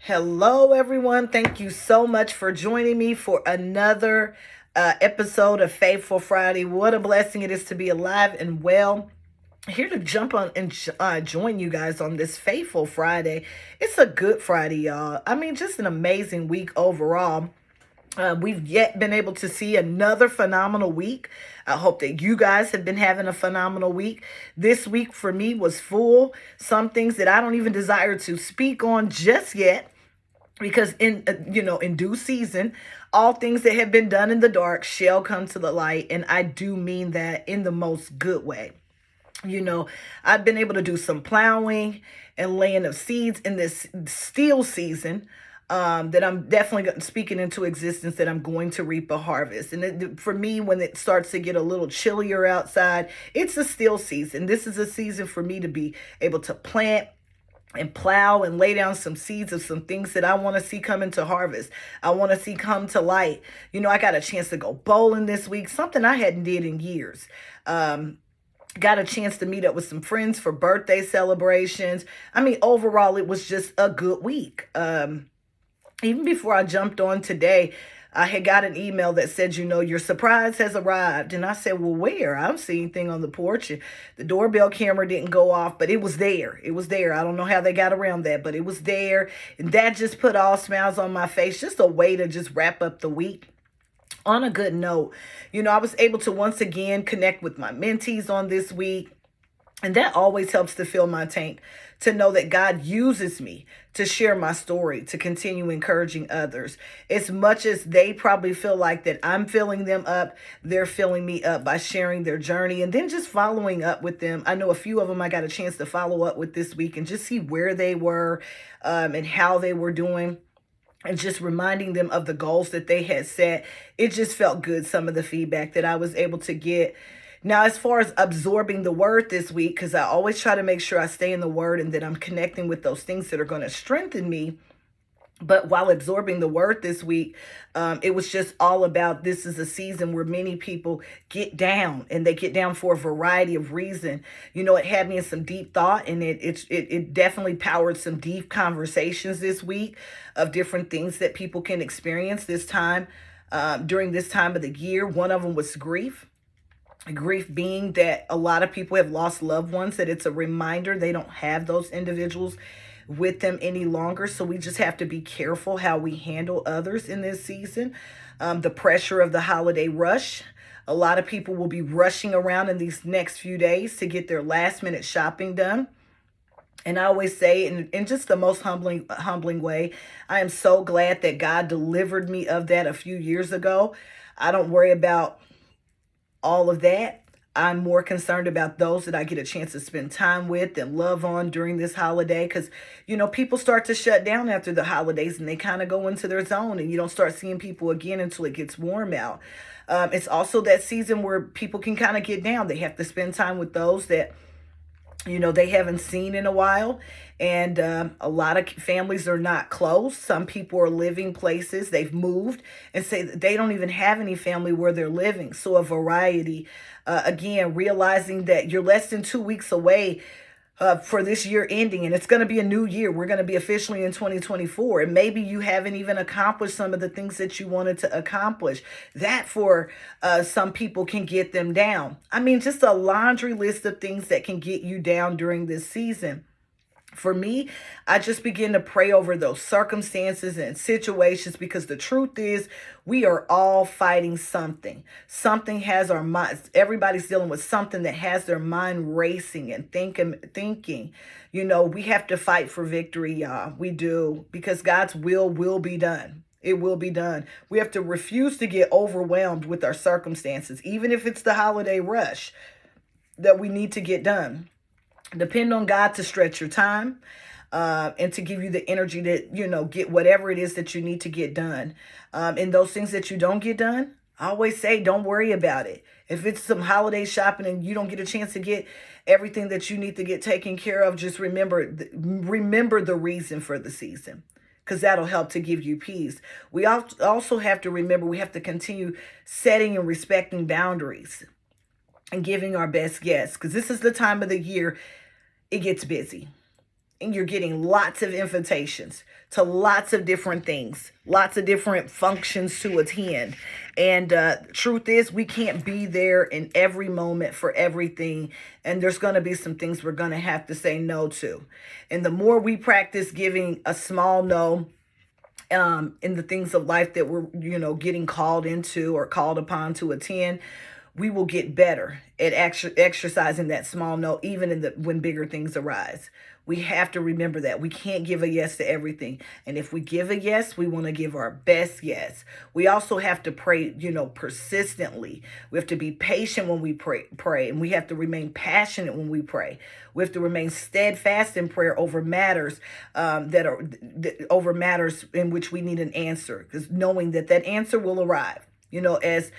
Hello, everyone. Thank you so much for joining me for another episode of Faithful Friday. What a blessing it is to be alive and well. Here to jump on and join you guys on this Faithful Friday. It's a good Friday, y'all. I mean, just an amazing week overall. We've yet been able to see another phenomenal week. I hope that you guys have been having a phenomenal week. This week for me was full. Some things that I don't even desire to speak on just yet because in due season all things that have been done in the dark shall come to the light, and I do mean that in the most good way. I've been able to do some plowing and laying of seeds in this still season, that I'm definitely speaking into existence, that I'm going to reap a harvest. And for me, when it starts to get a little chillier outside, it's a still season. This is a season for me to be able to plant and plow and lay down some seeds of some things that I want to see come into harvest. I want to see come to light. I got a chance to go bowling this week, something I hadn't did in years. Got a chance to meet up with some friends for birthday celebrations. I mean, overall, it was just a good week. Even before I jumped on today, I had got an email that said, your surprise has arrived. And I said, well, where? I don't see anything on the porch. The doorbell camera didn't go off, but it was there. It was there. I don't know how they got around that, but it was there. And that just put all smiles on my face. Just a way to just wrap up the week on a good note. I was able to once again connect with my mentees on this week. And that always helps to fill my tank, to know that God uses me to share my story, to continue encouraging others. As much as they probably feel like that I'm filling them up, they're filling me up by sharing their journey and then just following up with them. I know a few of them I got a chance to follow up with this week and just see where they were, and how they were doing, and just reminding them of the goals that they had set. It just felt good, some of the feedback that I was able to get. Now, as far as absorbing the word this week, because I always try to make sure I stay in the word and that I'm connecting with those things that are going to strengthen me. But while absorbing the word this week, it was just all about, this is a season where many people get down, and they get down for a variety of reasons. It had me in some deep thought, and it definitely powered some deep conversations this week of different things that people can experience this time, during this time of the year. One of them was grief. Grief being that a lot of people have lost loved ones, that it's a reminder they don't have those individuals with them any longer. So we just have to be careful how we handle others in this season. The pressure of the holiday rush. A lot of people will be rushing around in these next few days to get their last minute shopping done. And I always say, in just the most humbling way, I am so glad that God delivered me of that a few years ago. I don't worry about all of that. I'm more concerned about those that I get a chance to spend time with and love on during this holiday, because, people start to shut down after the holidays and they kind of go into their zone, and you don't start seeing people again until it gets warm out. It's also that season where people can kind of get down. They have to spend time with those that they haven't seen in a while. And a lot of families are not close. Some people are living places, they've moved, and say that they don't even have any family where they're living. So a variety, again, realizing that you're less than 2 weeks away for this year ending, and it's going to be a new year. We're going to be officially in 2024, and maybe you haven't even accomplished some of the things that you wanted to accomplish. That for some people can get them down. I mean, just a laundry list of things that can get you down during this season. For me, I just begin to pray over those circumstances and situations, because the truth is, we are all fighting something. Something has our minds. Everybody's dealing with something that has their mind racing and thinking. We have to fight for victory, y'all. We do, because God's will be done. It will be done. We have to refuse to get overwhelmed with our circumstances, even if it's the holiday rush that we need to get done. Depend on God to stretch your time, and to give you the energy to, get whatever it is that you need to get done. And those things that you don't get done, I always say, don't worry about it. If it's some holiday shopping and you don't get a chance to get everything that you need to get taken care of, just remember the reason for the season, because that'll help to give you peace. We also have to remember, we have to continue setting and respecting boundaries and giving our best guess, because this is the time of the year it gets busy. and you're getting lots of invitations to lots of different things, lots of different functions to attend. And truth is, we can't be there in every moment for everything. And there's going to be some things we're going to have to say no to. And the more we practice giving a small no, in the things of life that we're, getting called into or called upon to attend, we will get better at exercising that small no, even when bigger things arise. We have to remember that we can't give a yes to everything. And if we give a yes, we want to give our best yes. We also have to pray, persistently. We have to be patient when we pray, and we have to remain passionate when we pray. We have to remain steadfast in prayer over matters over matters in which we need an answer, because knowing that answer will arrive. As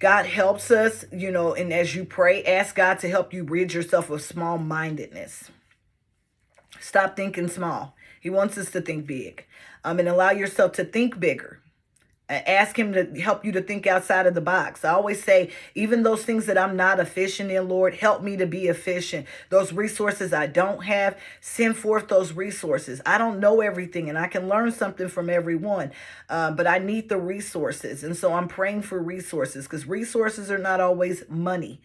God helps us, and as you pray, ask God to help you rid yourself of small-mindedness. Stop thinking small. He wants us to think big, and allow yourself to think bigger. Ask him to help you to think outside of the box. I always say, even those things that I'm not efficient in, Lord, help me to be efficient. Those resources I don't have, send forth those resources. I don't know everything, and I can learn something from everyone, but I need the resources. And so I'm praying for resources, because resources are not always money.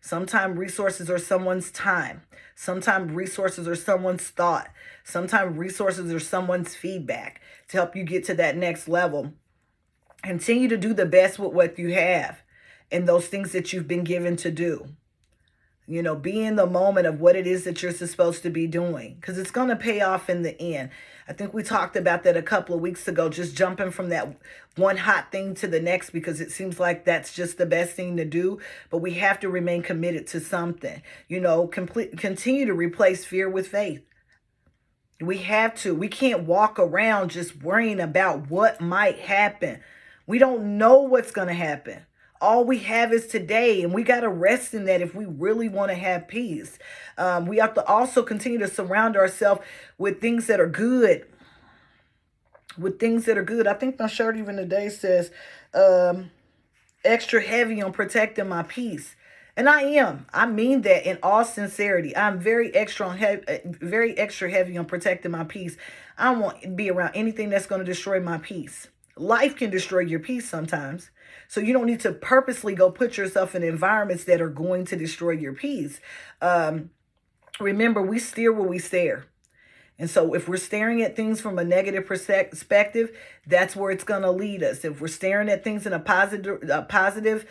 Sometimes resources are someone's time. Sometimes resources are someone's thought. Sometimes resources are someone's feedback to help you get to that next level. Continue to do the best with what you have and those things that you've been given to do. Be in the moment of what it is that you're supposed to be doing, because it's going to pay off in the end. I think we talked about that a couple of weeks ago, just jumping from that one hot thing to the next, because it seems like that's just the best thing to do. But we have to remain committed to something. Continue to replace fear with faith. We have to. We can't walk around just worrying about what might happen. We don't know what's going to happen. All we have is today, and we got to rest in that if we really want to have peace. We have to also continue to surround ourselves with things that are good. I think my shirt even today says extra heavy on protecting my peace. And I am. I mean that in all sincerity. I'm very extra heavy on protecting my peace. I don't want to be around anything that's going to destroy my peace. Life can destroy your peace sometimes. So you don't need to purposely go put yourself in environments that are going to destroy your peace. Remember, we steer where we stare. And so if we're staring at things from a negative perspective, that's where it's going to lead us. If we're staring at things in a positive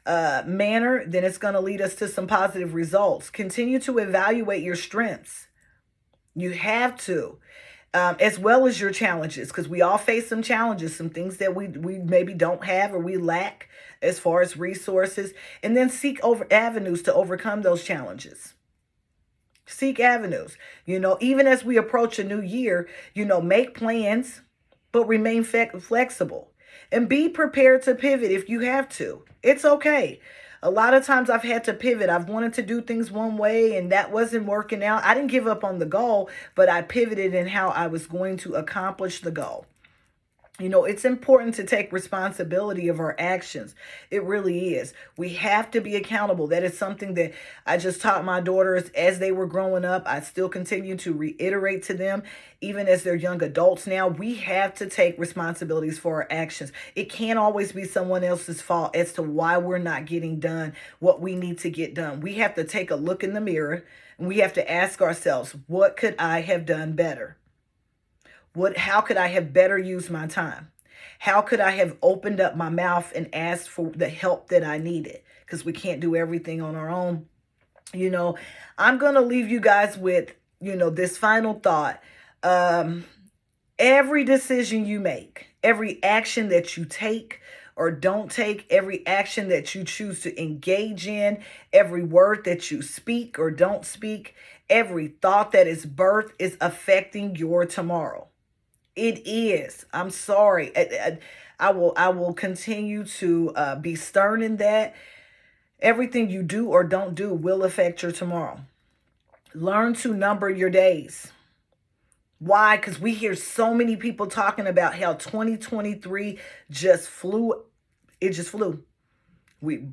manner, then it's going to lead us to some positive results. Continue to evaluate your strengths. You have to. As well as your challenges, because we all face some challenges, some things that we maybe don't have or we lack as far as resources, and then seek avenues to overcome those challenges. Seek avenues, even as we approach a new year, make plans, but remain flexible and be prepared to pivot if you have to. It's okay. A lot of times I've had to pivot. I've wanted to do things one way and that wasn't working out. I didn't give up on the goal, but I pivoted in how I was going to accomplish the goal. It's important to take responsibility of our actions. It really is. We have to be accountable. That is something that I just taught my daughters as they were growing up. I still continue to reiterate to them, even as they're young adults now. We have to take responsibilities for our actions. It can't always be someone else's fault as to why we're not getting done what we need to get done. We have to take a look in the mirror and we have to ask ourselves, what could I have done better? How could I have better used my time? How could I have opened up my mouth and asked for the help that I needed? Because we can't do everything on our own. I'm going to leave you guys with, this final thought. Every decision you make, every action that you take or don't take, every action that you choose to engage in, every word that you speak or don't speak, every thought that is birthed is affecting your tomorrow. It is. I'm sorry. I will continue to be stern in that. Everything you do or don't do will affect your tomorrow. Learn to number your days. Why? Because we hear so many people talking about how 2023 just flew. It just flew. We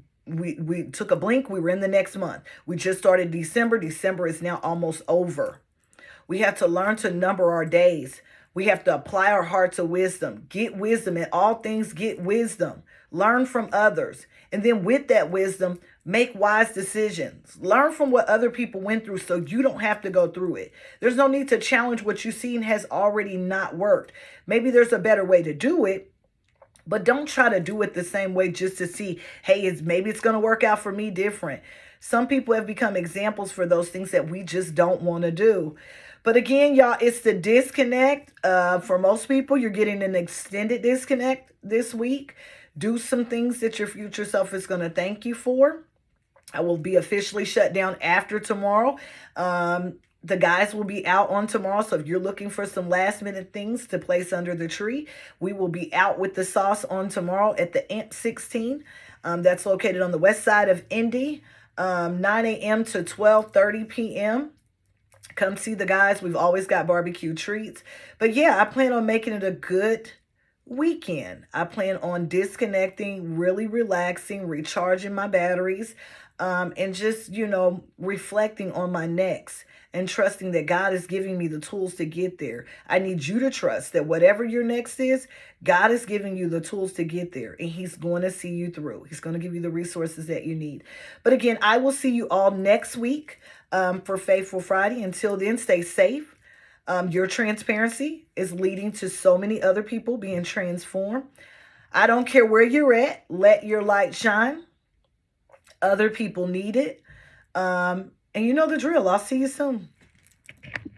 took a blink. We were in the next month. We just started December. December is now almost over. We have to learn to number our days. We have to apply our heart to wisdom. Get wisdom in all things, get wisdom. Learn from others. And then with that wisdom, make wise decisions. Learn from what other people went through so you don't have to go through it. There's no need to challenge what you've seen has already not worked. Maybe there's a better way to do it, but don't try to do it the same way just to see, hey, maybe it's going to work out for me different. Some people have become examples for those things that we just don't want to do. But again, y'all, it's the disconnect. For most people, you're getting an extended disconnect this week. Do some things that your future self is going to thank you for. I will be officially shut down after tomorrow. The guys will be out on tomorrow. So if you're looking for some last minute things to place under the tree, we will be out with the sauce on tomorrow at the AMP 16. That's located on the west side of Indy, 9 a.m. to 12:30 p.m. Come see the guys. We've always got barbecue treats. But yeah, I plan on making it a good weekend. I plan on disconnecting, really relaxing, recharging my batteries, and just, reflecting on my next and trusting that God is giving me the tools to get there. I need you to trust that whatever your next is, God is giving you the tools to get there, and He's going to see you through. He's going to give you the resources that you need. But again, I will see you all next week for Faithful Friday. Until then, stay safe. Your transparency is leading to so many other people being transformed. I don't care where you're at. Let your light shine. Other people need it. And you know the drill. I'll see you soon.